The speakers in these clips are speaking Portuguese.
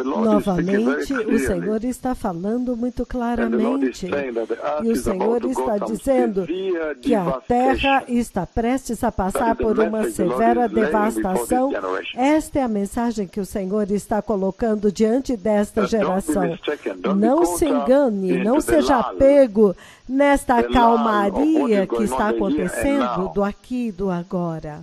Novamente, o Senhor está falando muito claramente. E o Senhor está dizendo que a terra está prestes a passar por uma severa devastação. Esta é a mensagem que o Senhor está colocando diante desta geração. Não se engane, não seja pego nesta calmaria que está acontecendo do aqui e do agora.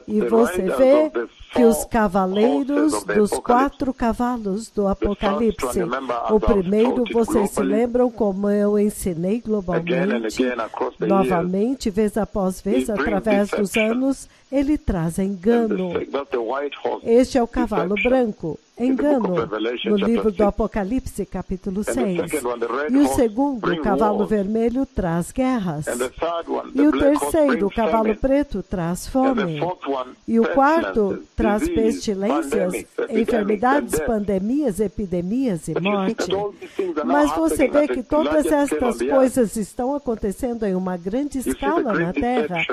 E você vê que os cavaleiros dos 4 cavalos do Apocalipse, o primeiro, vocês se lembram como eu ensinei globalmente, novamente, vez após vez, através dos anos, ele traz engano. Este é o cavalo branco. Engano, no livro do Apocalipse, capítulo 6. E o segundo, o cavalo vermelho, traz guerras. E o terceiro, o cavalo preto, traz fome. E o quarto, traz pestilências, enfermidades, pandemias, epidemias e morte. Mas você vê que todas estas coisas estão acontecendo em uma grande escala na Terra.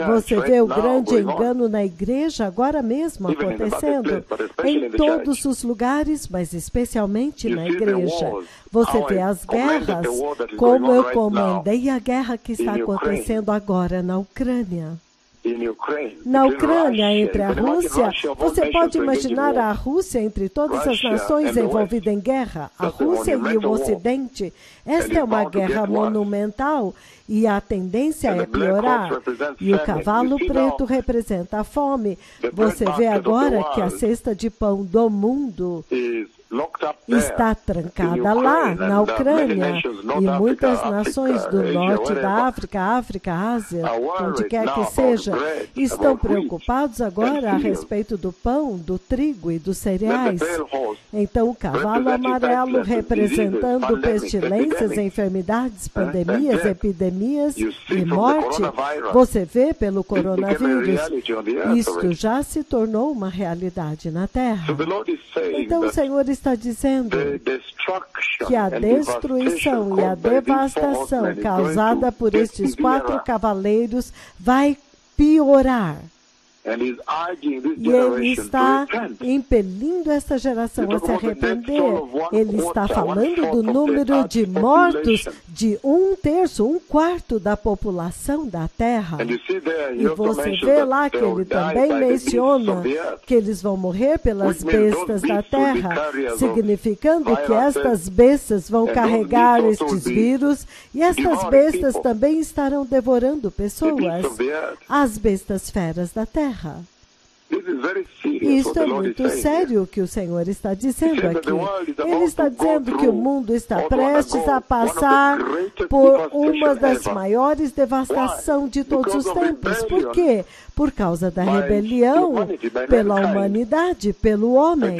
Você vê o grande engano na igreja agora mesmo acontecendo em todos os lugares, mas especialmente na igreja. Você vê as guerras, como eu comandei a guerra que está acontecendo agora na Ucrânia. Na Ucrânia, entre a Rússia, você pode imaginar a Rússia entre todas as nações envolvidas em guerra, a Rússia e o Ocidente. Esta é uma guerra monumental e a tendência é piorar. E o cavalo preto representa a fome. Você vê agora que a cesta de pão do mundo está trancada lá, na Ucrânia, e muitas nações do norte da África, Ásia, onde quer que seja, estão preocupados agora a respeito do pão, do trigo e dos cereais. Então, o cavalo amarelo representando pestilências, enfermidades, pandemias, epidemias e morte, você vê pelo coronavírus, isto já se tornou uma realidade na Terra. Então, o Senhor está dizendo que a destruição e a devastação causada por estes 4 cavaleiros vai piorar. E ele está impelindo essa geração a se arrepender. Ele está falando do número de mortos de 1/3, 1/4 da população da Terra. E você vê lá que ele também menciona que eles vão morrer pelas bestas da Terra, significando que estas bestas vão carregar estes vírus e estas bestas também estarão devorando pessoas, as bestas feras da Terra. Isto é muito sério o que o Senhor está dizendo aqui. Ele está dizendo que o mundo está prestes a passar por uma das maiores devastações de todos os tempos. Por quê? Por causa da rebelião pela humanidade, pelo homem,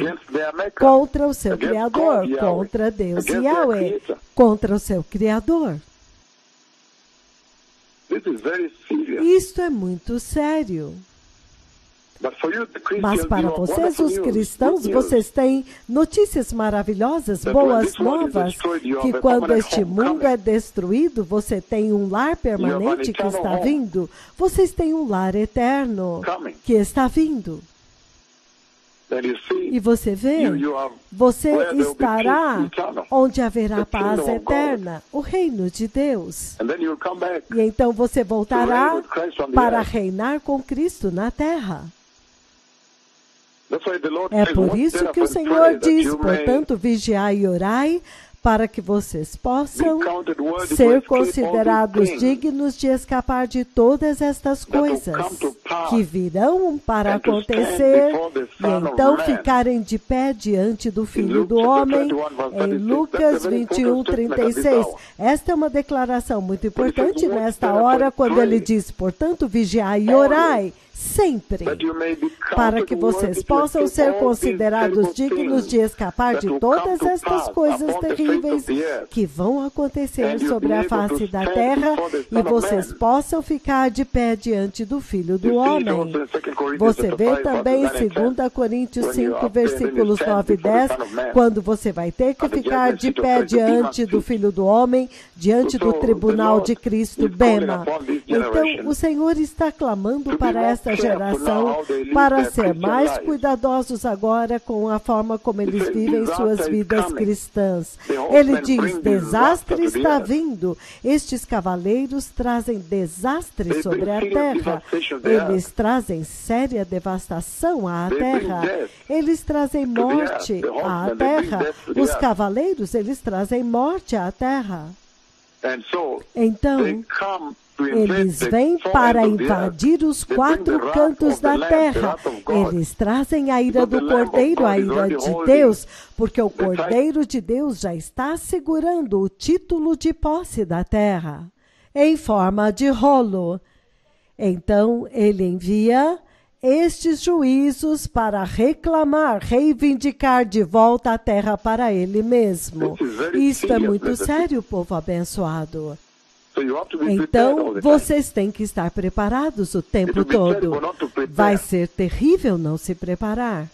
contra o seu Criador, contra Deus Yahweh, contra o seu Criador. Isto é muito sério. Mas para vocês, os cristãos, vocês têm notícias maravilhosas, boas novas, que quando este mundo é destruído, você tem um lar permanente que está vindo. Vocês têm um lar eterno que está vindo. E você vê, você estará onde haverá paz eterna, o reino de Deus. E então você voltará para reinar com Cristo na terra. É por isso que o Senhor diz, portanto, vigiai e orai, para que vocês possam ser considerados dignos de escapar de todas estas coisas que virão para acontecer e então ficarem de pé diante do Filho do Homem, em Lucas 21:36. Esta é uma declaração muito importante nesta hora, quando ele diz, portanto, vigiai e orai, sempre, para que vocês possam ser considerados dignos de escapar de todas estas coisas terríveis que vão acontecer sobre a face da terra e vocês possam ficar de pé diante do Filho do homem. Você vê também em 2 Coríntios 5, versículos 9 e 10, quando você vai ter que ficar de pé diante do Filho do Homem, diante do tribunal de Cristo, Bema. Então, o Senhor está clamando para esta geração para ser mais cuidadosos agora com a forma como eles vivem suas vidas cristãs. Ele diz, desastre está vindo. Estes cavaleiros trazem desastre sobre a terra. Eles trazem séria devastação à terra. Eles trazem morte à terra. Os cavaleiros, eles trazem morte à terra. Então, eles vêm para invadir os 4 cantos da terra. Eles trazem a ira do Cordeiro, a ira de Deus, porque o Cordeiro de Deus já está segurando o título de posse da terra, em forma de rolo. Então, ele envia estes juízos para reclamar, reivindicar de volta a terra para ele mesmo. Isto é muito sério, povo abençoado. Então, vocês têm que estar preparados o tempo todo. Vai ser terrível não se preparar.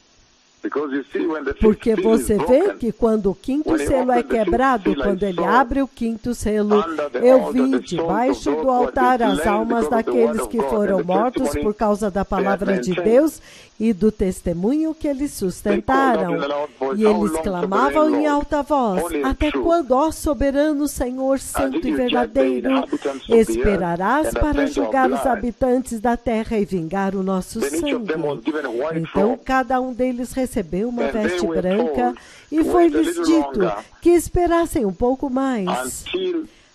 Porque você vê que quando o 5º selo é quebrado, quando ele abre o 5º selo, eu vi debaixo do altar as almas daqueles que foram mortos por causa da palavra de Deus e do testemunho que eles sustentaram. E eles clamavam em alta voz, até quando, ó soberano Senhor, santo e verdadeiro, esperarás para julgar os habitantes da terra e vingar o nosso sangue? Então, cada um deles recebeu uma veste branca e foi-lhes dito que esperassem um pouco mais,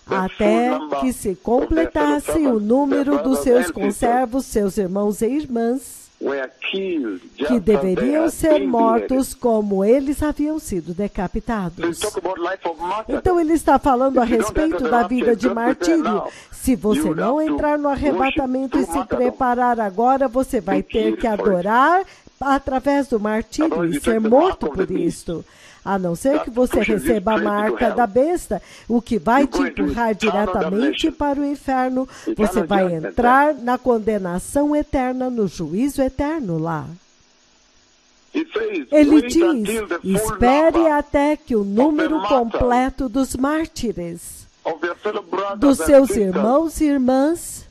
até que se completasse o número dos seus conservos, seus irmãos e irmãs, que deveriam ser mortos como eles haviam sido decapitados. Então ele está falando a respeito da vida de martírio. Se você não entrar no arrebatamento e se preparar agora, você vai ter que adorar através do martírio e ser morto por isto. A não ser que você receba a marca da besta, o que vai te empurrar diretamente para o inferno. Você vai entrar na condenação eterna, no juízo eterno lá. Ele diz, espere até que o número completo dos mártires, dos seus irmãos e irmãs,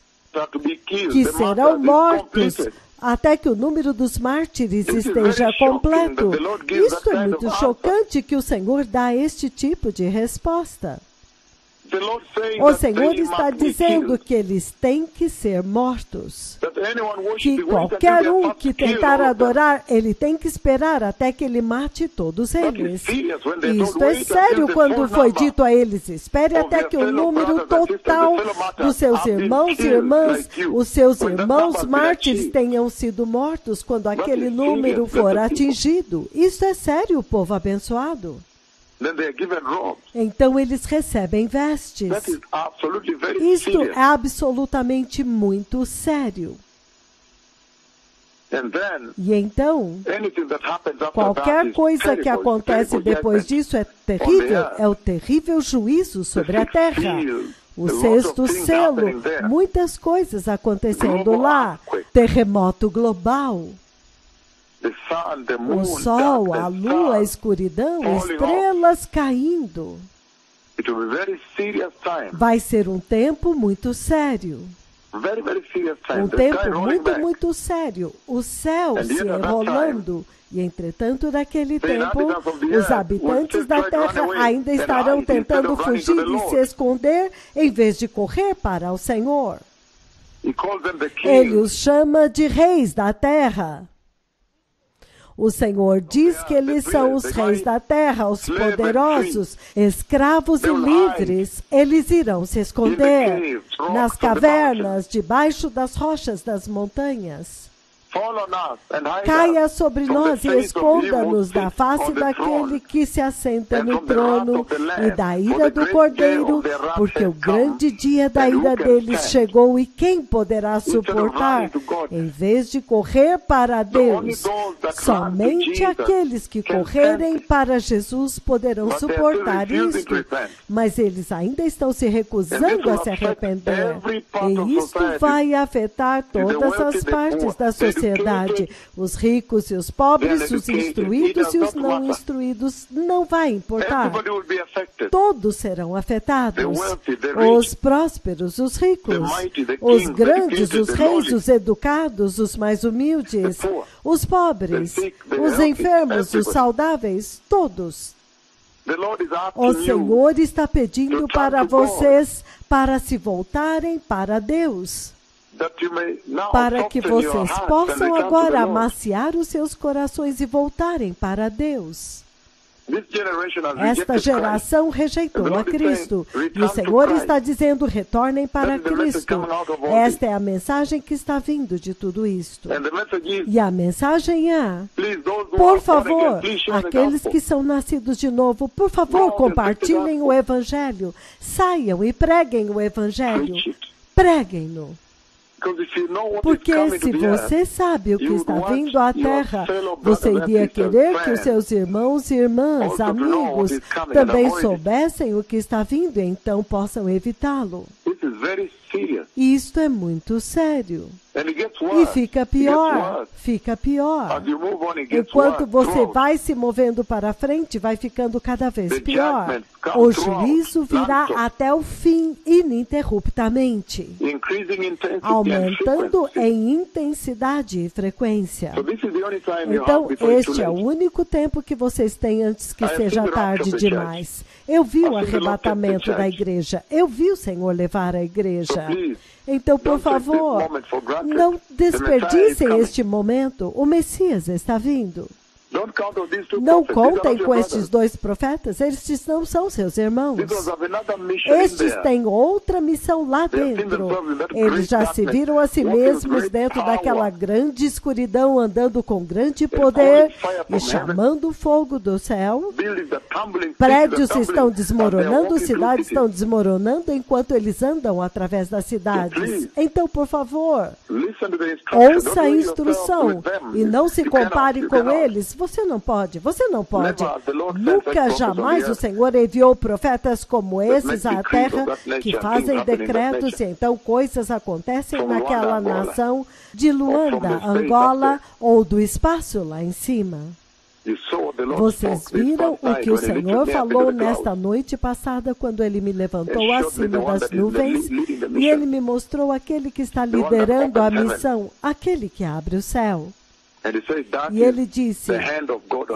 que serão mortos, até que o número dos mártires esteja completo. Isto é muito chocante que o Senhor dá este tipo de resposta. O Senhor está dizendo que eles têm que ser mortos. Que qualquer um que tentar adorar, ele tem que esperar até que ele mate todos eles. Isto é sério quando foi dito a eles, espere até que o número total dos seus irmãos e irmãs, os seus irmãos mártires tenham sido mortos quando aquele número for atingido. Isto é sério, povo abençoado. Então eles recebem vestes. Isto é absolutamente muito sério. E então, qualquer coisa que acontece depois disso é terrível. É o terrível juízo sobre a terra. O 6º selo, muitas coisas acontecendo lá. Terremoto global. O sol, a lua, a escuridão, estrelas caindo. Vai ser um tempo muito sério. Um tempo muito, muito sério. O céu se enrolando. E, entretanto, naquele tempo, os habitantes da terra ainda estarão tentando fugir e se esconder em vez de correr para o Senhor. Ele os chama de reis da terra. O Senhor diz que eles são os reis da terra, os poderosos, escravos e livres. Eles irão se esconder nas cavernas, debaixo das rochas das montanhas. caia sobre nós e esconda-nos da face daquele que se assenta no trono e da ira do Cordeiro, porque o grande dia da ira deles chegou e quem poderá suportar? Em vez de correr para Deus, somente aqueles que correrem para Jesus poderão suportar isto, mas eles ainda estão se recusando a se arrepender. E isto vai afetar todas as partes da sociedade, os ricos e os pobres, os instruídos e os não instruídos, não vai importar. Todos serão afetados, os prósperos, os ricos, os grandes, os reis, os educados, os mais humildes, os pobres, os enfermos, os saudáveis, todos. O Senhor está pedindo para vocês para se voltarem para Deus, para que vocês possam agora amaciar os seus corações e voltarem para Deus. Esta geração rejeitou a Cristo e o Senhor está dizendo: retornem para Cristo. Esta é a mensagem que está vindo de tudo isto. E a mensagem é: por favor, aqueles que são nascidos de novo, por favor, compartilhem o Evangelho. Saiam e preguem o Evangelho. Preguem-no. Porque se você sabe o que está vindo à Terra, você iria querer que os seus irmãos, irmãs, amigos também soubessem o que está vindo e então possam evitá-lo. E isto é muito sério. E fica pior, fica pior. Enquanto você vai se movendo para frente, vai ficando cada vez pior. O juízo virá até o fim, ininterruptamente, aumentando em intensidade e frequência. Então, este é o único tempo que vocês têm antes que seja tarde demais. Eu vi o arrebatamento da igreja. Eu vi o Senhor levar a igreja. Então, por favor, não desperdicem este momento. O Messias está vindo. Não contem com estes dois profetas, estes não são seus irmãos. Estes têm outra missão lá dentro. Eles já se viram a si mesmos dentro daquela grande escuridão, andando com grande poder e chamando o fogo do céu. Prédios estão desmoronando, cidades estão desmoronando enquanto eles andam através das cidades. Então, por favor, ouça a instrução e não se compare com eles. Você não pode, você não pode. Nunca, jamais o Senhor enviou profetas como esses à terra que fazem decretos e então coisas acontecem naquela nação de Luanda, Angola ou do espaço lá em cima. Vocês viram o que o Senhor falou nesta noite passada quando Ele me levantou acima das nuvens e Ele me mostrou aquele que está liderando a missão, aquele que abre o céu. E ele disse: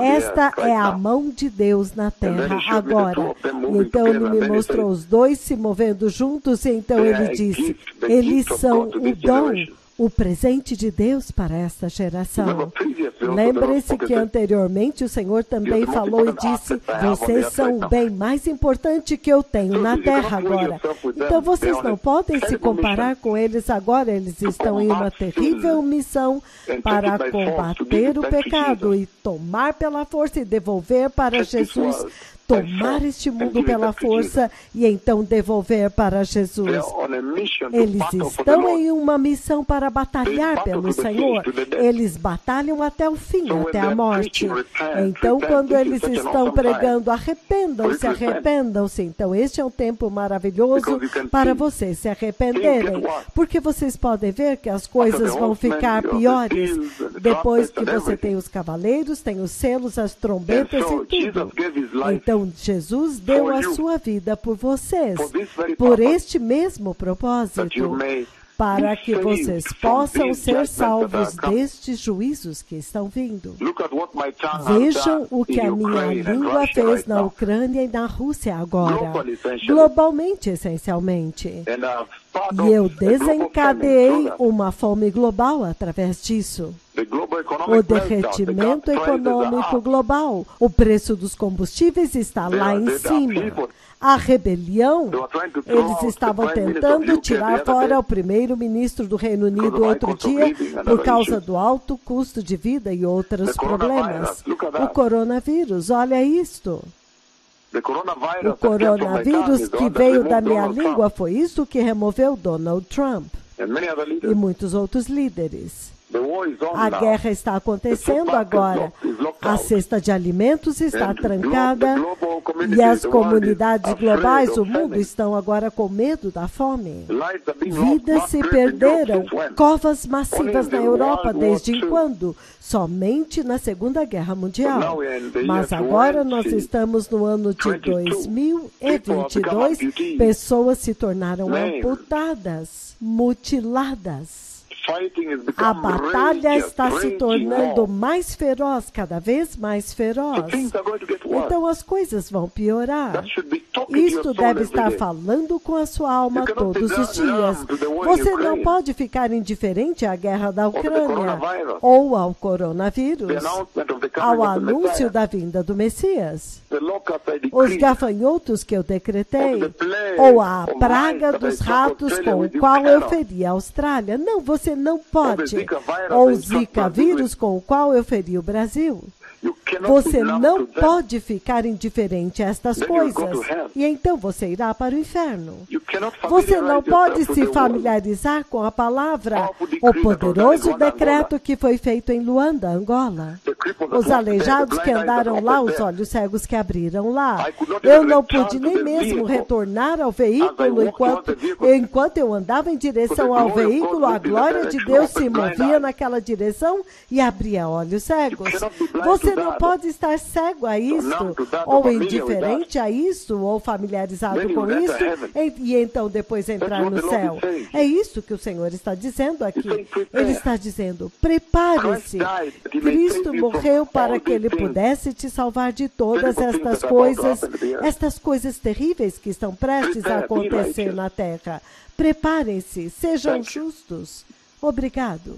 esta é a mão de Deus na terra agora. E então ele me mostrou os dois se movendo juntos e então ele disse: eles são o dom, o presente de Deus para esta geração. Lembre-se que anteriormente o Senhor também falou e disse: vocês são o bem mais importante que eu tenho na terra agora. Então vocês não podem se comparar com eles agora. Eles estão em uma terrível missão para combater o pecado e tomar pela força e devolver para Jesus. Tomar este mundo pela força e então devolver para Jesus. Eles estão em uma missão para batalhar pelo Senhor. Eles batalham até o fim, até a morte. Então, quando eles estão pregando, arrependam-se, arrependam-se. Então, este é um tempo maravilhoso para vocês se arrependerem. Porque vocês podem ver que as coisas vão ficar piores. Depois que você tem os cavaleiros, tem os selos, as trombetas e tudo. Então, Jesus deu a sua vida por vocês, por este mesmo propósito, para que vocês possam ser salvos destes juízos que estão vindo. Vejam o que a minha língua fez na Ucrânia e na Rússia agora, globalmente, essencialmente. E eu desencadeei uma fome global através disso. O derretimento econômico global. O preço dos combustíveis está lá em cima. A rebelião, eles estavam tentando tirar fora o primeiro-ministro do Reino Unido outro dia por causa do alto custo de vida e outros problemas. O coronavírus, olha isto. O coronavírus que veio da minha língua foi isso que removeu Donald Trump e muitos outros líderes. A guerra está acontecendo agora. A cesta de alimentos está trancada e as comunidades globais, o mundo, estão agora com medo da fome. Vidas se perderam, covas massivas na Europa, desde quando? Somente na Segunda Guerra Mundial. Mas agora nós estamos no ano de 2022, pessoas se tornaram amputadas, mutiladas. A batalha está se tornando mais feroz, cada vez mais feroz. Então as coisas vão piorar. Isto deve estar falando com a sua alma todos os dias. Você não pode ficar indiferente à guerra da Ucrânia ou ao coronavírus, ao anúncio da vinda do Messias, os gafanhotos que eu decretei, ou a praga dos ratos com o qual eu feri a Austrália. Não, você não pode. Ou o Zika vírus com o qual eu feri o Brasil. Você não pode ficar indiferente a estas coisas. E então você irá para o inferno. Você não pode se familiarizar com a palavra, o poderoso decreto que foi feito em Luanda, Angola. Os aleijados que andaram lá, os olhos cegos que abriram lá. Eu não pude nem mesmo retornar ao veículo enquanto eu andava em direção ao veículo, a glória de Deus se movia naquela direção e abria olhos cegos. Você não pode estar cego a isto, ou indiferente a isto, ou familiarizado com isso, e então depois entrar no céu. É isso que o Senhor está dizendo aqui. Ele está dizendo, prepare-se. Cristo morreu para que Ele pudesse te salvar de todas estas coisas terríveis que estão prestes a acontecer na terra. Preparem-se, sejam justos. Obrigado.